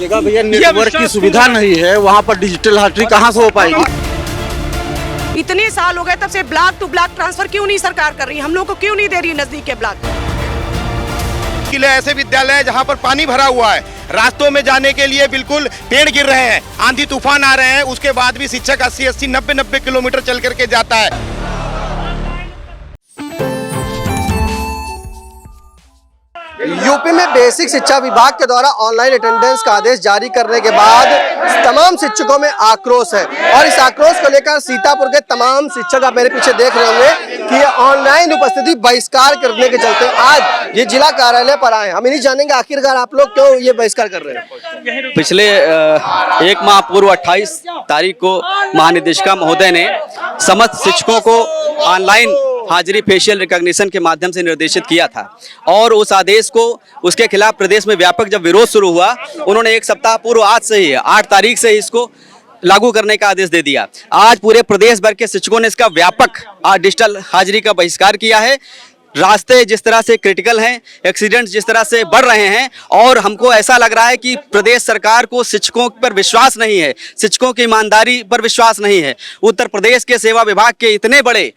जगह भैया नेटवर्क की सुविधा नहीं है, वहाँ पर डिजिटल हाजिरी कहाँ से हो पाएगी। इतने साल हो गए तब से ब्लॉक टू ब्लॉक ट्रांसफर क्यों नहीं सरकार कर रही, हम लोग को क्यों नहीं दे रही नजदीक के ब्लॉक। किले ऐसे विद्यालय हैं जहां पर पानी भरा हुआ है, रास्तों में जाने के लिए बिल्कुल पेड़ गिर रहे हैं, आंधी तूफान आ रहे हैं, उसके बाद भी शिक्षक 80-80, 90-90 किलोमीटर चल करके जाता है। यूपी में बेसिक शिक्षा विभाग के द्वारा ऑनलाइन अटेंडेंस का आदेश जारी करने के बाद तमाम शिक्षकों में आक्रोश है और इस आक्रोश को लेकर सीतापुर के तमाम शिक्षक, आप मेरे पीछे देख रहे होंगे कि ये ऑनलाइन उपस्थिति बहिष्कार करने के चलते आज ये जिला कार्यालय पर आए। हम नहीं जानेंगे आखिरकार आप लोग क्यों ये बहिष्कार कर रहे हैं। पिछले एक माह पूर्व 28 तारीख को महानिदेशिका महोदय ने समस्त शिक्षकों को ऑनलाइन हाजिरी फेशियल रिकॉग्निशन के माध्यम से निर्देशित किया था और उस आदेश को उसके खिलाफ प्रदेश में व्यापक जब विरोध शुरू हुआ, उन्होंने एक सप्ताह पूर्व आज से ही 8 तारीख से इसको लागू करने का आदेश दे दिया। आज पूरे प्रदेश भर के शिक्षकों ने इसका व्यापक डिजिटल हाजिरी का बहिष्कार किया है। रास्ते जिस तरह से क्रिटिकल हैं, एक्सीडेंट्स जिस तरह से बढ़ रहे हैं और हमको ऐसा लग रहा है कि प्रदेश सरकार को शिक्षकों पर विश्वास नहीं है, शिक्षकों की ईमानदारी पर विश्वास नहीं है। उत्तर प्रदेश के सेवा विभाग के इतने बड़े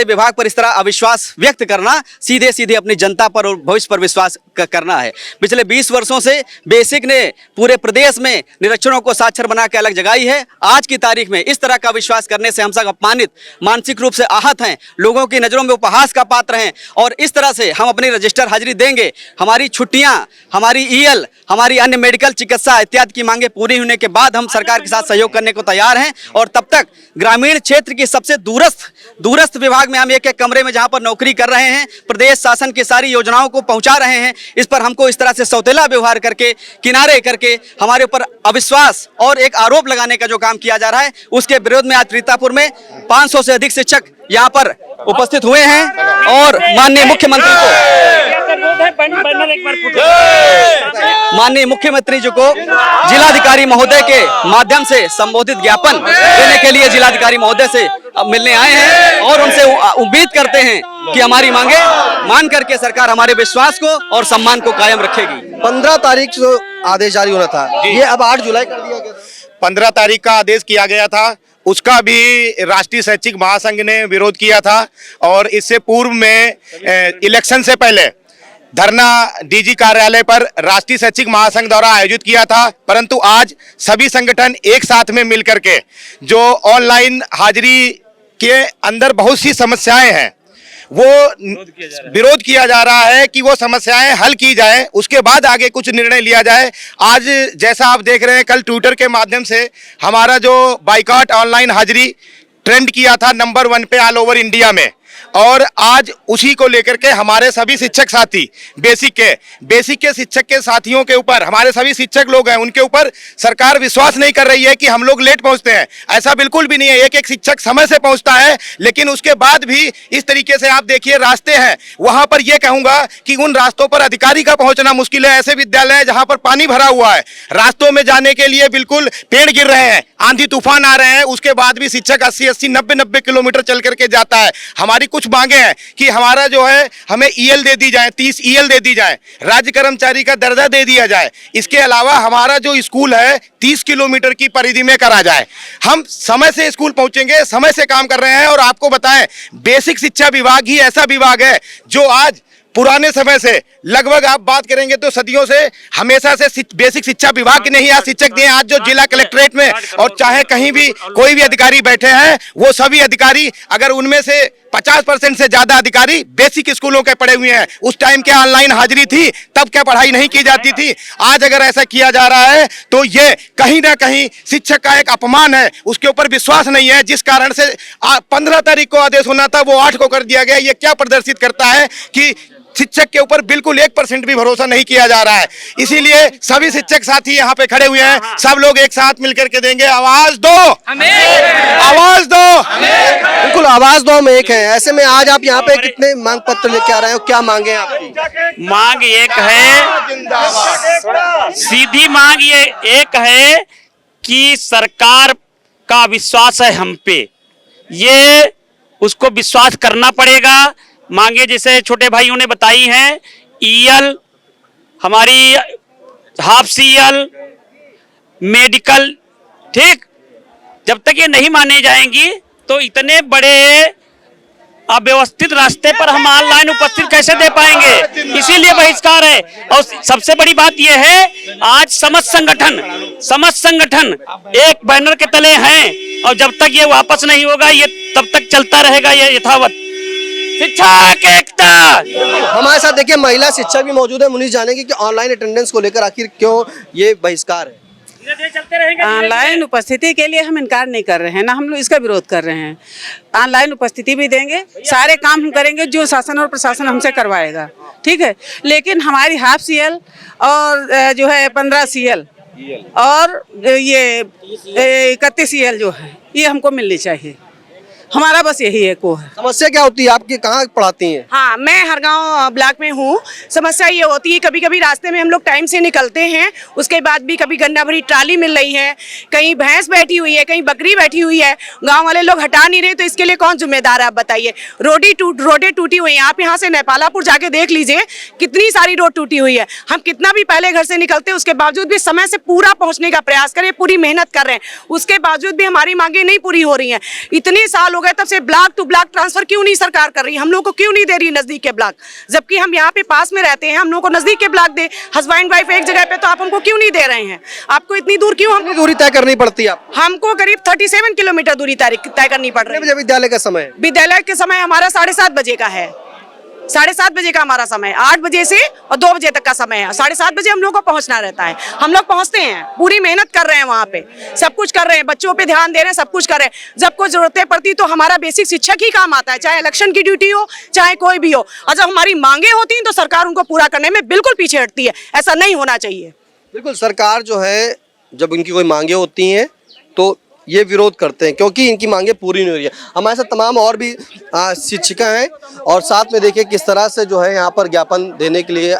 विभाग पर इस तरह अविश्वास व्यक्त करना सीधे सीधे अपनी जनता पर और भविष्य पर विश्वास करना है। पिछले 20 वर्षों से बेसिक ने पूरे प्रदेश में निरक्षरों को साक्षर बना के अलग जगाई है। आज की तारीख में इस तरह का विश्वास करने से हम सब अपमानित, मानसिक रूप से आहत हैं, लोगों की नज़रों में उपहास का पात्र हैं और इस तरह से हम अपनी रजिस्टर हाजिरी देंगे। हमारी छुट्टियां, हमारी ईएल, हमारी अन्य मेडिकल चिकित्सा इत्यादि की मांगे पूरी होने के बाद हम सरकार के साथ सहयोग करने को तैयार हैं और तब तक ग्रामीण क्षेत्र की सबसे दूरस्थ विभाग में हम एक कमरे में जहां पर नौकरी कर रहे हैं, प्रदेश शासन की सारी योजनाओं को पहुंचा रहे हैं, इस पर हमको इस तरह से सौतेला व्यवहार करके, किनारे करके हमारे ऊपर अविश्वास और एक आरोप लगाने का जो काम किया जा रहा है, उसके विरोध में आज सीतापुर में 500 से अधिक शिक्षक यहाँ पर उपस्थित हुए हैं और माननीय मुख्यमंत्री जी को जिलाधिकारी महोदय के माध्यम से संबोधित ज्ञापन देने के लिए जिलाधिकारी महोदय से मिलने आए हैं और उनसे उम्मीद करते हैं कि हमारी मांगे मान करके सरकार हमारे विश्वास को और सम्मान को कायम रखेगी। 15 तारीख को आदेश जारी होना था, ये अब 8 जुलाई कर दिया गया। 15 तारीख का आदेश किया गया था, उसका भी राष्ट्रीय शैक्षिक महासंघ ने विरोध किया था और इससे पूर्व में इलेक्शन से पहले धरना डीजी कार्यालय पर राष्ट्रीय शैक्षिक महासंघ द्वारा आयोजित किया था। परंतु आज सभी संगठन एक साथ में मिलकर के जो ऑनलाइन हाजिरी के अंदर बहुत सी समस्याएं हैं, वो विरोध किया जा रहा है कि वो समस्याएं हल की जाए, उसके बाद आगे कुछ निर्णय लिया जाए। आज जैसा आप देख रहे हैं, कल ट्विटर के माध्यम से हमारा जो बाइकॉट ऑनलाइन हाजिरी ट्रेंड किया था नंबर 1 पे ऑल ओवर इंडिया में, और आज उसी को लेकर के हमारे सभी शिक्षक साथी बेसिक के शिक्षक के साथियों के ऊपर, हमारे सभी शिक्षक लोग हैं, उनके ऊपर सरकार विश्वास नहीं कर रही है कि हम लोग लेट पहुंचते हैं। ऐसा बिल्कुल भी नहीं है, एक शिक्षक समय से पहुंचता है, लेकिन उसके बाद भी इस तरीके से आप देखिए रास्ते हैं, वहां पर यह कहूंगा कि उन रास्तों पर अधिकारी का पहुंचना मुश्किल है। ऐसे विद्यालय है जहां पर पानी भरा हुआ है, रास्तों में जाने के लिए बिल्कुल पेड़ गिर रहे हैं, आंधी तूफान आ रहे हैं, उसके बाद भी शिक्षक 80-80, 90-90 किलोमीटर चल करके जाता है। हमारी कुछ मांगे हैं कि हमारा जो है हमें ईएल दे दी जाए, 30 ईएल दे दी जाए, राज्य कर्मचारी का दर्जा दे दिया जाए। इसके अलावा हमारा जो स्कूल है 30 किलोमीटर की परिधि में करा जाए। हम समय से स्कूल पहुंचेंगे, समय से काम कर रहे हैं। और आपको बताएं, बेसिक शिक्षा विभाग ही ऐसा विभाग है जो आज पुराने समय से लगभग आप बात करेंगे तो सदियों से हमेशा से बेसिक शिक्षा विभाग ने ही आज शिक्षक दिए। आज जो जिला कलेक्ट्रेट में और चाहे कहीं भी कोई भी अधिकारी बैठे हैं, वो सभी अधिकारी, अगर उनमें से 50% से ज्यादा अधिकारी बेसिक स्कूलों के पढ़े हुए हैं। उस टाइम क्या ऑनलाइन हाजिरी थी? तब क्या पढ़ाई नहीं की जाती थी? आज अगर ऐसा किया जा रहा है तो ये कहीं ना कहीं शिक्षक का एक अपमान है, उसके ऊपर विश्वास नहीं है, जिस कारण से 15 तारीख को आदेश होना था वो 8 को कर दिया गया। ये क्या प्रदर्शित करता है कि शिक्षक के ऊपर बिल्कुल 1% भी भरोसा नहीं किया जा रहा है। इसीलिए सभी शिक्षक साथी यहाँ पे खड़े हुए हैं, सब लोग एक साथ मिलकर के देंगे आवाज दो, आवाज दो, बिल्कुल आवाज दो में एक है। ऐसे में आज आप यहाँ पे कितने मांग पत्र लेके आ रहे हो, क्या मांगे आपकी? मांग एक है, सीधी मांग ये एक है कि सरकार का विश्वास है हम पे, ये उसको विश्वास करना पड़ेगा। मांगे जैसे छोटे भाइयों ने बताई हैं, ईएल, हमारी हाफ सीएल, मेडिकल, ठीक, जब तक ये नहीं माने जाएंगी तो इतने बड़े अव्यवस्थित रास्ते पर हम ऑनलाइन उपस्थित कैसे दे पाएंगे, इसीलिए बहिष्कार है। और सबसे बड़ी बात यह है, आज समस्त संगठन एक बैनर के तले हैं और जब तक ये वापस नहीं होगा ये तब तक चलता रहेगा ये यथावत। शिक्षा की एकता। हमारे साथ देखिए महिला शिक्षक भी मौजूद है, मुनीष जानेंगे कि ऑनलाइन अटेंडेंस को लेकर आखिर क्यों ये बहिष्कार है। ऑनलाइन उपस्थिति के लिए हम इनकार नहीं कर रहे हैं, ना हम लोग इसका विरोध कर रहे हैं। ऑनलाइन उपस्थिति भी देंगे, सारे काम हम करेंगे जो शासन और प्रशासन हमसे करवाएगा, ठीक है। लेकिन हमारी हाफ CL और जो है 15 CL और ये 31 CL जो है ये हमको मिलनी चाहिए। हमारा बस यही है को है। समस्या क्या होती है आपकी, कहाँ पढ़ाती हैं? हाँ, मैं हरगांव ब्लॉक में हूँ। समस्या ये होती है कभी कभी रास्ते में हम लोग टाइम से निकलते हैं, उसके बाद भी कभी गन्ना भरी ट्राली मिल रही है, कहीं भैंस बैठी हुई है, कहीं बकरी बैठी हुई है, गांव वाले लोग हटा नहीं रहे, तो इसके लिए कौन जिम्मेदार है आप बताइए। रोडें टूटी हुई हैं, आप यहाँ से नेपालापुर जाके देख लीजिए कितनी सारी रोड टूटी हुई है। हम कितना भी पहले घर से निकलते हैं उसके बावजूद भी समय से पूरा पहुँचने का प्रयास करें, पूरी मेहनत कर रहे हैं, उसके बावजूद भी हमारी मांगे नहीं पूरी हो रही हैं। इतने साल हो गए तब से ब्लॉक टू ब्लॉक ट्रांसफर क्यों नहीं सरकार कर रही, हम लोग को क्यों नहीं दे रही नजदीक के ब्लॉक, जबकि हम यहाँ पे पास में रहते हैं, हम लोग को नजदीक के ब्लॉक दे। हस्बैंड वाइफ एक जगह पे, तो आप हमको क्यों नहीं दे रहे हैं? आपको इतनी दूर क्यों हमको दूरी तय करनी पड़ती है आपको? हमको करीब 37 किलोमीटर दूरी तय करनी पड़ रही है। कितने बजे विद्यालय का समय है? विद्यालय के समय हमारा 7:30 बजे का है, 7:30 बजे का हमारा समय, 8 बजे से और 2 बजे तक का समय है। 7:30 बजे हम लोग को पहुंचना रहता है, हम लोग पहुंचते हैं, पूरी मेहनत कर रहे हैं, वहाँ पे सब कुछ कर रहे हैं, बच्चों पे ध्यान दे रहे हैं, सब कुछ कर रहे हैं। जब कोई जरूरतें पड़ती तो हमारा बेसिक शिक्षक ही काम आता है, चाहे इलेक्शन की ड्यूटी हो चाहे कोई भी हो। और जब हमारी मांगे होती हैं तो सरकार उनको पूरा करने में बिल्कुल पीछे हटती है, ऐसा नहीं होना चाहिए। बिल्कुल, सरकार जो है जब इनकी कोई मांगे होती हैं तो ये विरोध करते हैं क्योंकि इनकी मांगे पूरी नहीं हो रही है। हमारे साथ तमाम और भी शिक्षिका हैं और साथ में देखिए किस तरह से जो है यहाँ पर ज्ञापन देने के लिए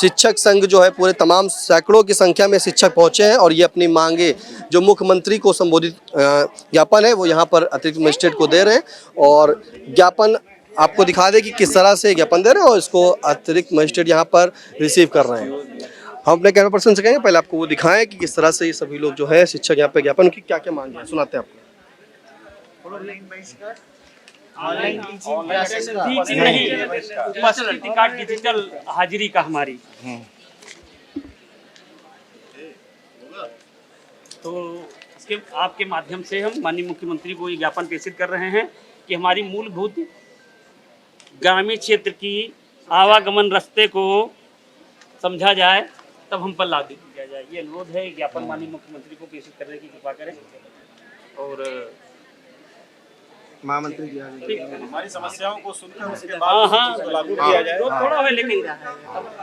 शिक्षक संघ जो है पूरे तमाम सैकड़ों की संख्या में शिक्षक पहुँचे हैं और ये अपनी मांगे जो मुख्यमंत्री को संबोधित ज्ञापन है वो यहाँ पर अतिरिक्त मजिस्ट्रेट को दे रहे हैं। और ज्ञापन आपको दिखा दे कि किस तरह से ज्ञापन दे रहे हैं और इसको अतिरिक्त मजिस्ट्रेट यहाँ पर रिसीव कर रहे हैं। हम अपने कैमरा पर्सन से कहेंगे पहले आपको वो दिखाएं कि किस तरह से ये सभी लोग जो है शिक्षक यहाँ पे ज्ञापन की क्या क्या मांगे हैं, सुनाते हैं आपको। डिजिटल हाजिरी का हमारी, तो इसके आपके माध्यम से हम माननीय मुख्यमंत्री को ये ज्ञापन प्रेषित कर रहे हैं कि हमारी मूलभूत ग्रामीण क्षेत्र की आवागमन रास्ते को समझा जाए, तब हम पर लागू किया जाए। ये अनुरोध है, ज्ञापन माननीय मुख्यमंत्री को प्रेषित करने की कृपा करें। और महामंत्री जी हमारी समस्याओं को सुनकर उसके बाद लागू किया जाए। थोड़ा है लेकिन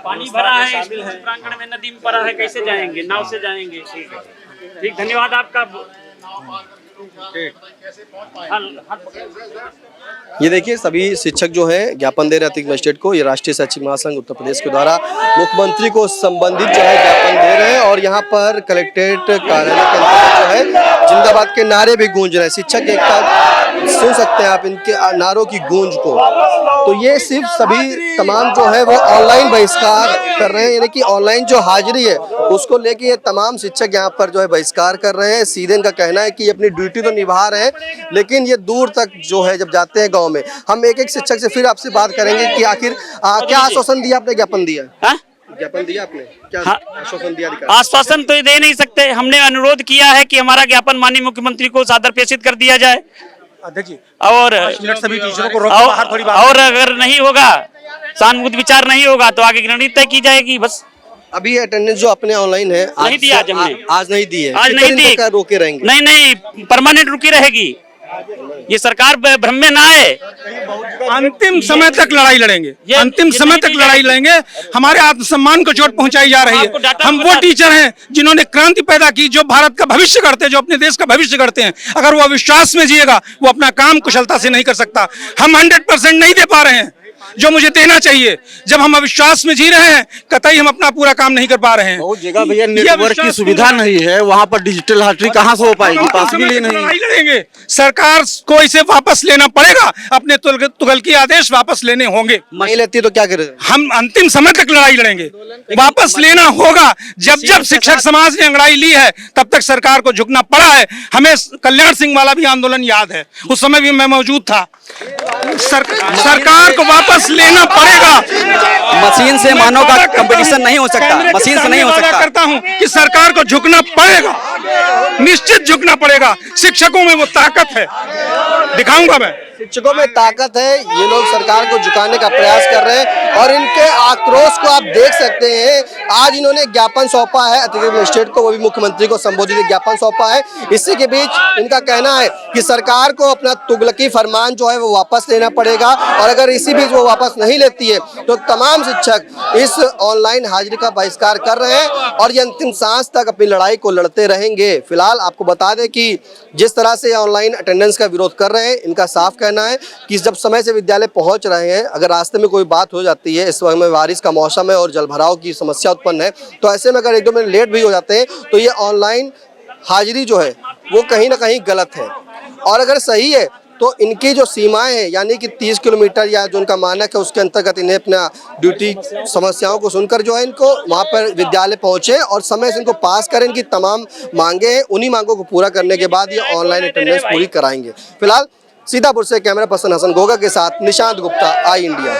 पानी भरा है, प्रांगण में नदी में पड़ा है, कैसे जाएंगे, नाव से जाएंगे। ठीक, धन्यवाद आपका। ये देखिए सभी शिक्षक जो है ज्ञापन दे रहे अतिरिक्त मजिस्ट्रेट को। ये राष्ट्रीय शैक्षिक महासंघ उत्तर प्रदेश के द्वारा मुख्यमंत्री को संबंधित जो है ज्ञापन दे रहे हैं और यहाँ पर कलेक्ट्रेट कार्यालय के अंतर्गत जो है जिंदाबाद के नारे भी गूंज रहे हैं। शिक्षक एकता सुन सकते हैं आप इनके नारों की गूंज को। तो ये सिर्फ सभी तमाम जो है वो ऑनलाइन बहिष्कार कर रहे हैं, यानी कि ऑनलाइन जो हाजिरी है उसको लेके ये तमाम शिक्षक यहाँ पर जो है बहिष्कार कर रहे हैं। सीधे इनका कहना है कि ये अपनी ड्यूटी तो निभा रहे हैं लेकिन ये दूर तक जो है जब जाते हैं गांव में। हम एक एक शिक्षक से फिर आपसे बात करेंगे कि आखिर क्या आश्वासन दिया आपने, ज्ञापन दिया, ज्ञापन दिया आपने, क्या आश्वासन दिया? आश्वासन तो दे नहीं सकते, हमने अनुरोध किया है कि हमारा ज्ञापन माननीय मुख्यमंत्री को सादर प्रेषित कर दिया जाए। और सभी टीचरों को और अगर नहीं होगा, सानुकूल विचार नहीं होगा तो आगे रणनीति तय की जाएगी। बस अभी अटेंडेंस जो अपने ऑनलाइन है नहीं दिया आज हमने, आज नहीं दी है, आज नहीं दी, रोके रहेंगे? नहीं, परमानेंट रुकी रहेगी। ये सरकार भ्रम में ना आए, अंतिम समय तक लड़ाई लड़ेंगे, अंतिम समय तक लड़ाई लड़ेंगे। हमारे आत्मसम्मान को चोट पहुंचाई जा रही है। हम वो टीचर हैं जिन्होंने क्रांति पैदा की, जो भारत का भविष्य करते हैं, जो अपने देश का भविष्य करते हैं। अगर वो विश्वास में जिएगा वो अपना काम कुशलता से नहीं कर सकता। हम 100% नहीं दे पा रहे हैं, जो मुझे देना चाहिए। जब हम अविश्वास में जी रहे हैं, कतई हम अपना पूरा काम नहीं कर पा रहे हैं। बहुत जगह भैया ये नेटवर्क की अविश्वास सुविधा नहीं है, वहाँ पर डिजिटल लॉटरी कहाँ से हो पाएगी? पॉसिबल ही नहीं। लड़ाई लड़ेंगे, सरकार को इसे वापस लेना पड़ेगा, अपने तुगलकी आदेश वापस लेने होंगे। नहीं लेती तो क्या करें? हम अंतिम समय तक लड़ाई लड़ेंगे, वापस लेना होगा। जब जब शिक्षक समाज ने अंगड़ाई ली है, तब तक सरकार को झुकना पड़ा है। हमें कल्याण सिंह वाला भी आंदोलन याद है, उस समय भी मैं मौजूद था। सरकार को वापस लेना पड़ेगा। मशीन से मानव का कंपटीशन नहीं हो सकता, मशीन से नहीं हो सकता। करता हूं कि सरकार को झुकना पड़ेगा, निश्चित झुकना पड़ेगा। शिक्षकों में वो ताकत है, दिखाऊंगा मैं। शिक्षकों में ताकत है, ये लोग सरकार को झुकाने का प्रयास कर रहे हैं और इनके आक्रोश को आप देख सकते हैं। आज इन्होंने ज्ञापन सौंपा है अतिरिक्त मजिस्ट्रेट को, वो भी मुख्यमंत्री को संबोधित ज्ञापन सौंपा है। इसी के बीच इनका कहना है कि सरकार को अपना तुगलकी फरमान जो है वो वापस लेना पड़ेगा और अगर इसी बीच वो वापस नहीं लेती है तो तमाम शिक्षक इस ऑनलाइन हाजिरी का बहिष्कार कर रहे हैं और ये अंतिम सांस तक अपनी लड़ाई को लड़ते रहेंगे। फिलहाल आपको बता दें कि जिस तरह से ऑनलाइन अटेंडेंस का विरोध कर रहे हैं, इनका साफ कहना है कि जब समय से विद्यालय पहुंच रहे हैं, अगर रास्ते में कोई बात हो जाती है, इस वक्त में बारिश का मौसम है और जलभराव की समस्या उत्पन्न है, तो ऐसे में अगर 1-2 मिनट लेट भी हो जाते हैं तो ये ऑनलाइन हाजिरी जो है वो कहीं ना कहीं गलत है। और अगर सही है तो इनकी जो सीमाएं हैं, यानी कि 30 किलोमीटर या जो उनका मानक है, उसके अंतर्गत इन्हें अपना ड्यूटी समस्याओं को सुनकर जो है इनको वहाँ पर विद्यालय पहुँचे और समय से इनको पास करें। इनकी तमाम मांगे हैं, उन्हीं मांगों को पूरा करने के बाद ये ऑनलाइन अटेंडेंस पूरी कराएंगे। फिलहाल सीतापुर से कैमरा पर्सन हसन गोगा के साथ निशांत गुप्ता, आई इंडिया।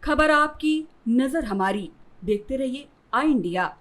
खबर आपकी, नजर हमारी। देखते रहिए आई इंडिया।